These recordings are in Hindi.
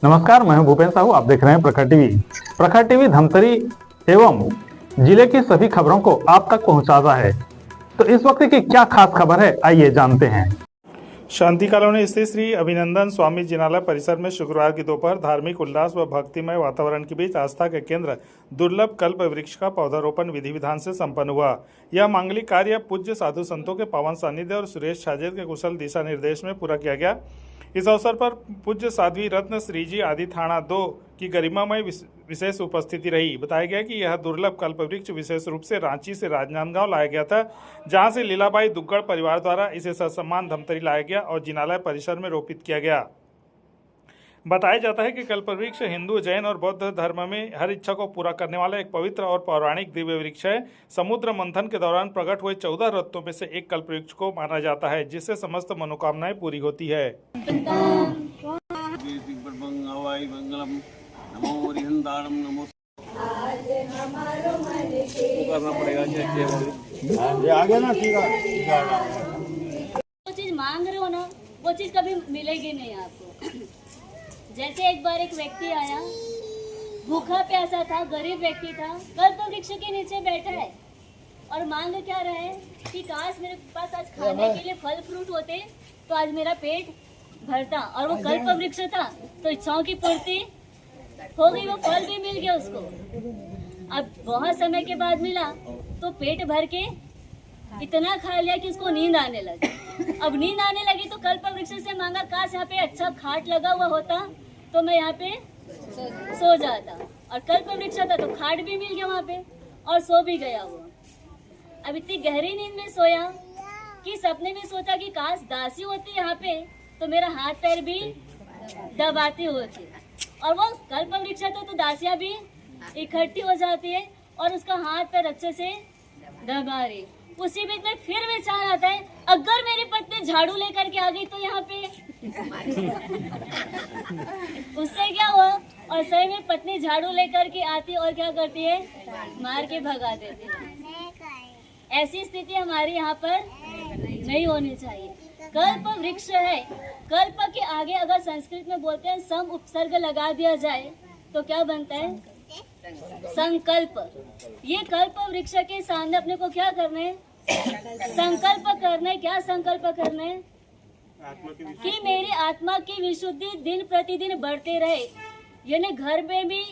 नमस्कार, मैं हूं भूपेन साहू। आप देख रहे हैं प्रखर टीवी। प्रखर टीवी धमतरी एवं जिले की सभी खबरों को आप तक पहुंचाता है। तो इस वक्त की क्या खास खबर है, आइए जानते हैं। शांति कॉलोनी स्थित श्री अभिनंदन स्वामी जिनालय परिसर में शुक्रवार की दोपहर धार्मिक उल्लास व भक्तिमय वातावरण के बीच आस्था के केंद्र दुर्लभ कल्प वृक्ष का पौधारोपण विधि विधान से संपन्न हुआ। यह मांगलिक कार्य पूज्य साधु संतों के पावन सानिध्य और सुरेश छाजेल के कुशल दिशा निर्देश में पूरा किया गया। इस अवसर पर पूज्य साध्वी रत्न श्री जी आदि थाना 2 की गरिमामय विशेष उपस्थिति रही। बताया गया कि यह दुर्लभ कल्प वृक्ष विशेष रूप से रांची से राजनांदगांव लाया गया था, जहां से लीलाबाई दुग्गड़ परिवार द्वारा इसे ससम्मान धमतरी लाया गया और जिनालय परिसर में रोपित किया गया। बताया जाता है कि कल्प वृक्ष हिंदू, जैन और बौद्ध धर्म में हर इच्छा को पूरा करने वाला एक पवित्र और पौराणिक दिव्य वृक्ष है। समुद्र मंथन के दौरान प्रकट हुए 14 रत्नों में से एक कल्प वृक्ष को माना जाता है, जिससे समस्त मनोकामनाएं पूरी होती है। आगे ना ठीक है। जो चीज मांग रहे हो ना, वो चीज कभी मिलेगी नहीं आपको। जैसे एक बार एक व्यक्ति आया, भूखा प्यासा था, गरीब व्यक्ति था, कल्प वृक्ष के नीचे बैठा है और मांग क्या रहा है कि काश मेरे पास आज खाने के लिए फल फ्रूट होते तो आज मेरा पेट भरता। और वो कल्प वृक्ष था तो इच्छाओं की पूर्ति हो गई, वो फल भी मिल गया उसको। अब बहुत समय के बाद मिला तो पेट भर के इतना खा लिया कि उसको नींद आने लगी। अब नींद आने लगी तो कल्प वृक्ष से मांगा, काश यहाँ पे अच्छा खाट लगा हुआ होता तो मैं यहाँ पे सो जाता। और कल्प वृक्ष था तो खाट भी मिल गया वहाँ पे और सो भी गया वो। अब इतनी गहरी नींद में सोया कि सपने में सोचा कि काश दासी होती यहाँ पे तो मेरा हाथ पैर भी दबाती होती। और वो कल्प वृक्ष था तो दासियाँ भी इकट्ठी हो जाती है और उसका हाथ पैर अच्छे से दबा रही। उसी बीच में फिर विचार आता है, अगर मेरी पत्नी झाड़ू लेकर के आ गई तो यहाँ पे उससे क्या हुआ। और सही में पत्नी झाड़ू लेकर के आती और क्या करती है, मार के भगा देती है। ऐसी स्थिति हमारे यहाँ पर नहीं होनी चाहिए। कल्प वृक्ष है, कल्प के आगे अगर संस्कृत में बोलते हैं सम उपसर्ग लगा दिया जाए तो क्या बनता है, संकल्प। ये कल्प वृक्ष के सामने अपने को क्या करना है, संकल्प करना है। क्या संकल्प करना है कि मेरी आत्मा की विशुद्धि दिन प्रतिदिन बढ़ते रहे। यानी घर में भी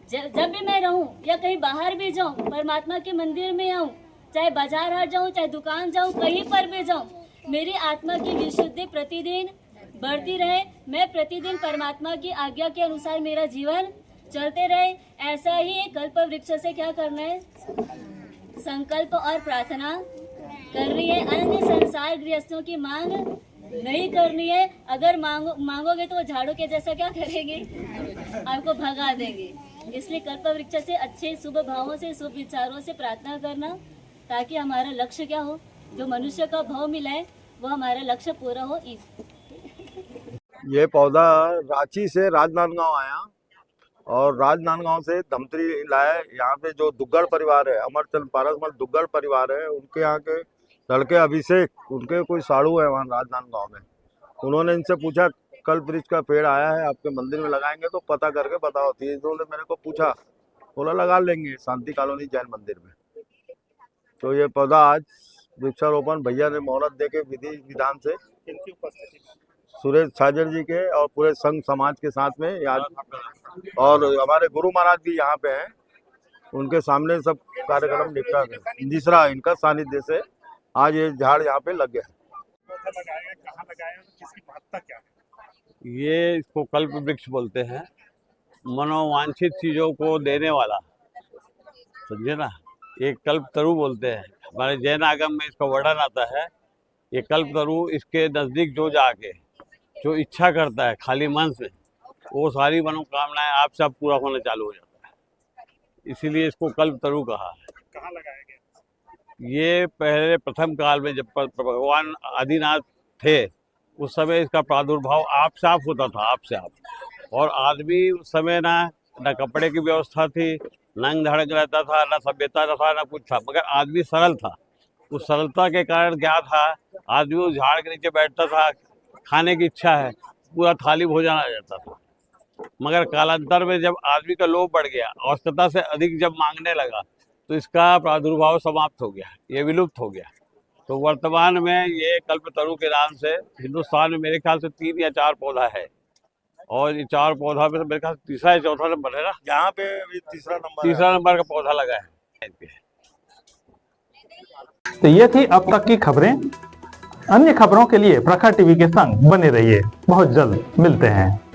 जब भी मैं रहूं या कहीं बाहर भी जाऊं, परमात्मा के मंदिर में आऊं, चाहे बाजार हाट जाऊं, चाहे दुकान जाऊं, कहीं पर भी जाऊं, मेरी आत्मा की विशुद्धि प्रतिदिन बढ़ती रहे। मैं प्रतिदिन परमात्मा की आज्ञा के अनुसार मेरा जीवन चलते रहे। ऐसा ही कल्प वृक्ष से क्या करना है, संकल्प और प्रार्थना कर रही है। अन्य संसार गृहस्थों की मांग नहीं करनी है। अगर मांगोगे तो वो झाड़ू के जैसा क्या करेंगे, आपको भगा देंगे। इसलिए कल्प वृक्ष से अच्छे शुभ भावों से, शुभ विचारों से प्रार्थना करना, ताकि हमारा लक्ष्य क्या हो, जो मनुष्य का भाव मिला है वो हमारा लक्ष्य पूरा हो। ये पौधा रांची से राजनांदगांव आया और राजनांदगांव से धमतरी लाया। यहाँ पे जो दुग्गड़ परिवार है, अमरचंद पारसमल दुग्गड़ परिवार है, उनके यहाँ के लड़के अभिषेक, उनके कोई साड़ू है वहाँ राजनांदगांव में। उन्होंने इनसे पूछा कल्प वृक्ष का पेड़ आया है, आपके मंदिर में लगाएंगे तो पता करके बताओ। इन्होंने मेरे को पूछा, बोला लगा लेंगे शांति कॉलोनी जैन मंदिर में। तो ये पौधा आज वृक्षारोपण भैया ने मोहरत दे के विधि विधान से सुरेश छाजेल जी के और पूरे संघ समाज के साथ में याद, और हमारे गुरु महाराज भी यहाँ पे हैं, उनके सामने सब कार्यक्रम निपटा गया। तीसरा इनका सानिध्य से आज ये झाड़ यहाँ पे लग गया। कहाँ लगाया, किसकी महत्ता क्या है? ये इसको कल्प वृक्ष बोलते हैं, मनोवांछित चीजों को देने वाला, समझे ना। एक कल्प तरु बोलते हैं, हमारे जैन आगम में इसका वर्णन आता है। ये कल्प तरु, इसके नजदीक जो जाके जो इच्छा करता है खाली मन से, वो सारी मनोकामनाएं आप सब पूरा होना चालू हो जाता है। इसीलिए इसको कल्प तरु कहा है। कहाँ लगाया गया? ये पहले प्रथम काल में जब भगवान आदिनाथ थे, उस समय इसका प्रादुर्भाव आप साफ होता था, आप से आप। और आदमी उस समय ना कपड़े की व्यवस्था थी, नंग धड़क रहता था, ना सभ्यता था, ना कुछ था, मगर आदमी सरल था। उस सरलता के कारण क्या था, आदमी उस झाड़ के नीचे बैठता था, खाने की इच्छा है, पूरा थाली भोजन आ जाता था। मगर कालांतर में जब आदमी का लोभ बढ़ गया, आवश्यकता से अधिक जब मांगने लगा, तो इसका प्रादुर्भाव समाप्त हो गया, ये विलुप्त हो गया। तो वर्तमान में ये कल्पतरु के नाम से हिंदुस्तान में मेरे ख्याल से 3 या 4 पौधा है, और ये 4 पौधा में तो मेरे ख्याल से तीसरा या चौथा नंबर है ना, यहाँ पे अभी तीसरा नंबर का पौधा लगा है। तो ये थी अब तक की खबरें। अन्य खबरों के लिए प्रखर टीवी के संग बने रहिए। बहुत जल्द मिलते हैं।